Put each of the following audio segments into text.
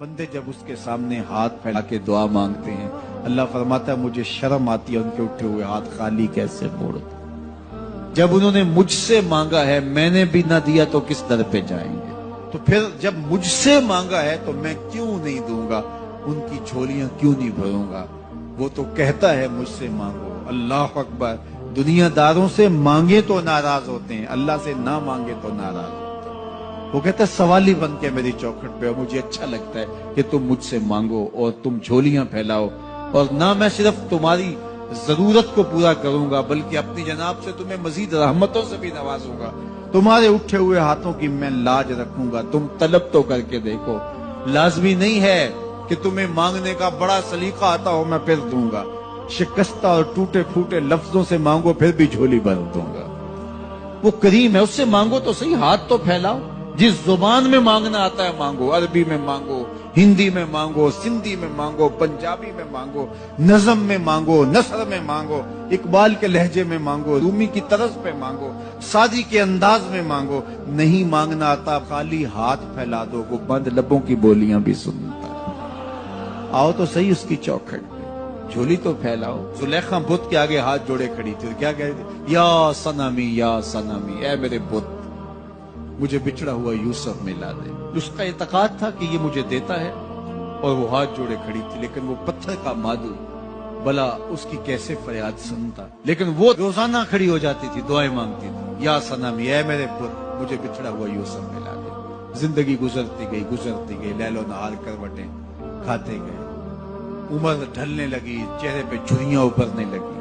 बंदे जब उसके सामने हाथ फैला के दुआ मांगते हैं, अल्लाह फरमाता है मुझे शर्म आती है उनके उठे हुए हाथ खाली कैसे मोड़ दूं। जब उन्होंने मुझसे मांगा है मैंने भी ना दिया तो किस दर पे जाएंगे। तो फिर जब मुझसे मांगा है तो मैं क्यों नहीं दूंगा, उनकी झोलियां क्यों नहीं भरूंगा। वो तो कहता है मुझसे मांगो। अल्लाह अकबर। दुनियादारों से मांगे तो नाराज होते हैं, अल्लाह से ना मांगे तो नाराज होते हैं। वो कहता है सवाली बन के मेरी चौखट पे, और मुझे अच्छा लगता है कि तुम मुझसे मांगो और तुम झोलियां फैलाओ, और ना मैं सिर्फ तुम्हारी जरूरत को पूरा करूंगा बल्कि अपनी जनाब से तुम्हें मजीद रहमतों से भी नवाजूंगा। तुम्हारे उठे हुए हाथों की मैं लाज रखूंगा, तुम तलब तो करके देखो। लाजमी नहीं है कि तुम्हें मांगने का बड़ा सलीका आता हो मैं फिर दूंगा। शिकस्ता और टूटे फूटे लफ्जों से मांगो फिर भी झोली भर दूंगा। वो करीम है, उससे मांगो तो सही, हाथ तो फैलाओ। जिस जुबान में मांगना आता है मांगो, अरबी में मांगो, हिंदी में मांगो, सिंधी में मांगो, पंजाबी में मांगो, नज़म में मांगो, नसर में मांगो, इकबाल के लहजे में मांगो, रूमी की तरज पे मांगो, सादी के अंदाज में मांगो। नहीं मांगना आता खाली हाथ फैला दो, वो बंद लबों की बोलियां भी सुनता है। आओ तो सही उसकी चौखट पे, झोली तो फैलाओ। जुलेखा बुत के आगे हाथ जोड़े खड़ी थी, क्या कह रही थी? या सनमी, या सनमी, ऐ मेरे बुत मुझे बिछड़ा हुआ यूसुफ मिला दे। उसका इतकाद था कि ये मुझे देता है, और वो हाथ जोड़े खड़ी थी। लेकिन वो पत्थर का मादू भला उसकी कैसे फरियाद सुनता। लेकिन वो रोजाना खड़ी हो जाती थी, दुआएं मांगती थी, या सनमी, ऐ मेरे बुत मुझे बिछड़ा हुआ यूसुफ मिला दे। जिंदगी गुजरती गई, लैलो नहार करवटें खाते गए। उम्र ढलने लगी, चेहरे पे झुर्रियां उभरने लगी।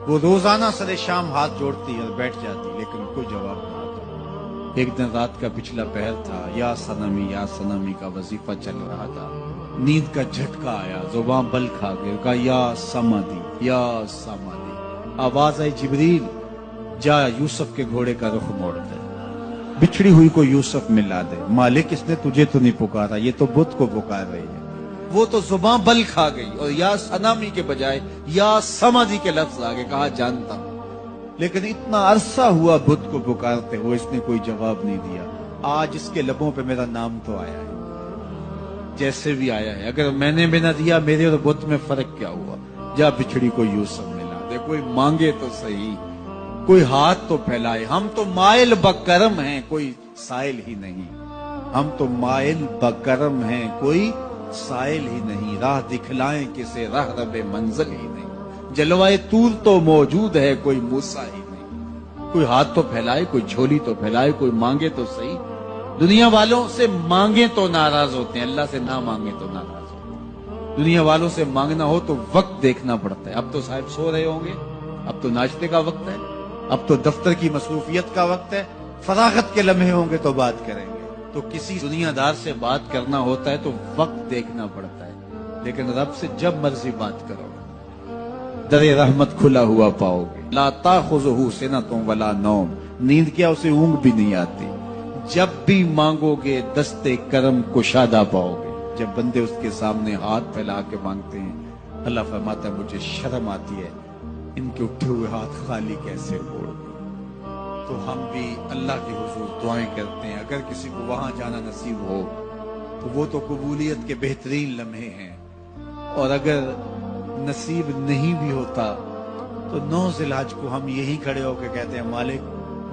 वो रोजाना सरे शाम हाथ जोड़ती और बैठ जाती, लेकिन कोई जवाब नहीं आता। एक दिन रात का पिछला पहर था, या सनमी का वजीफा चल रहा था। नींद का झटका आया, जुबान बल खा गई, कहा या समादी, या समादी। आवाज आई, जिब्रील जा यूसुफ के घोड़े का रुख मोड़ दे, बिछड़ी हुई को यूसुफ मिला दे। मालिक इसने तुझे तो नहीं पुकारा, ये तो बुत को पुकार रही है। वो तो जुबान बल खा गई और या सनामी के बजाय या समादी के लफ्ज आगे कहा जानता हूं। लेकिन इतना अरसा हुआ बुत को पुकारते हुए, इसने कोई जवाब नहीं दिया। आज इसके लबों पे मेरा नाम तो आया है, जैसे भी आया है। अगर मैंने भी ना दिया, मेरे और बुत में फर्क क्या हुआ। जा बिछड़ी को यूसुफ मिला दे। कोई मांगे तो सही, कोई हाथ तो फैलाए। हम तो माइल बकरम हैं, कोई साइल ही नहीं। हम तो माइल बकरम हैं, कोई साइल ही नहीं। राह दिखलाएं किसे, राह रबे मंजिल ही नहीं। जलवाए तूर तो मौजूद है, कोई मूसा ही नहीं। कोई हाथ तो फैलाए, कोई झोली तो फैलाए, कोई मांगे तो सही। दुनिया वालों से मांगे तो नाराज होते हैं, अल्लाह से ना मांगे तो नाराज होते हैं। दुनिया वालों से मांगना हो तो वक्त देखना पड़ता है। अब तो साहब सो रहे होंगे, अब तो नाश्ते का वक्त है, अब तो दफ्तर की मसरूफियत का वक्त है, फरागत के लम्हे होंगे तो बात करेंगे। तो किसी दुनियादार से बात करना होता है तो वक्त देखना पड़ता है। लेकिन रब से जब मर्जी बात करो, दरे रहमत खुला हुआ पाओगे। ला ताखुज़ुहु सिनतुन वला नौम, नींद क्या उसे ऊंघ भी नहीं आती। जब भी मांगोगे दस्ते करम कुशादा पाओगे। जब बंदे उसके सामने हाथ फैला के मांगते हैं, अल्लाह फरमाता है मुझे शर्म आती है इनके उठे हुए हाथ खाली कैसे मोड़ दूं। तो हम भी अल्लाह के हुजूर दुआएं करते हैं। अगर किसी को वहां जाना नसीब हो तो वो तो कबूलियत के बेहतरीन लम्हे हैं, और अगर नसीब नहीं भी होता तो 9 ज़िलहज को हम यही खड़े होकर कहते हैं मालिक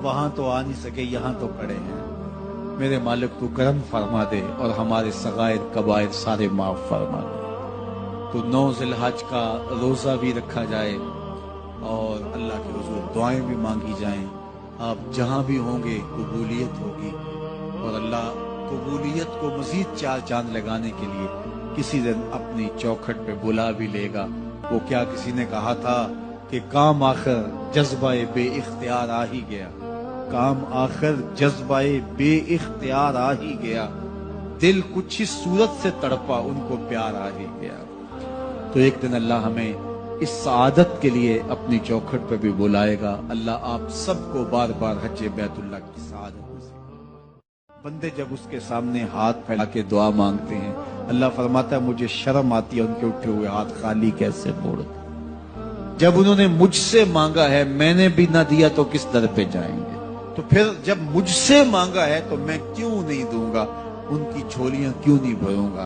वहां तो आ नहीं सके, यहाँ तो खड़े हैं। मेरे मालिक तू करम फरमा दे और हमारे सगायर कबायर सारे माफ फरमा दे। तो 9 ज़िलहज का रोजा भी रखा जाए और अल्लाह के हुजूर दुआएं भी मांगी जाएं। आप जहां भी होंगे कबूलियत होगी, और अल्लाह कबूलियत को मजीद 4 चांद लगाने के लिए किसी दिन अपनी चौखट पे बुला भी लेगा। वो क्या किसी ने कहा था कि काम आखिर जज्बाए बे इख्तियार आ ही गया। काम आखिर जज्बाए बे इख्तियार आ ही गया। दिल कुछ ही सूरत से तड़पा, उनको प्यार आ ही गया। तो एक दिन अल्लाह हमें इस सआदत के लिए अपनी चौखट पे भी बुलाएगा। अल्लाह आप सबको बार बार हज्जे बैतुल्लाह की सआदत नसीब। बंदे जब उसके सामने हाथ फैला के दुआ मांगते हैं, अल्लाह फरमाता है मुझे शर्म आती है उनके उठे हुए हाथ खाली कैसे मोड़ दूं। जब उन्होंने मुझसे मांगा है मैंने भी ना दिया तो किस दर पे जाएंगे। तो फिर जब मुझसे मांगा है तो मैं क्यों नहीं दूंगा, उनकी झोलियां क्यों नहीं भरूंगा।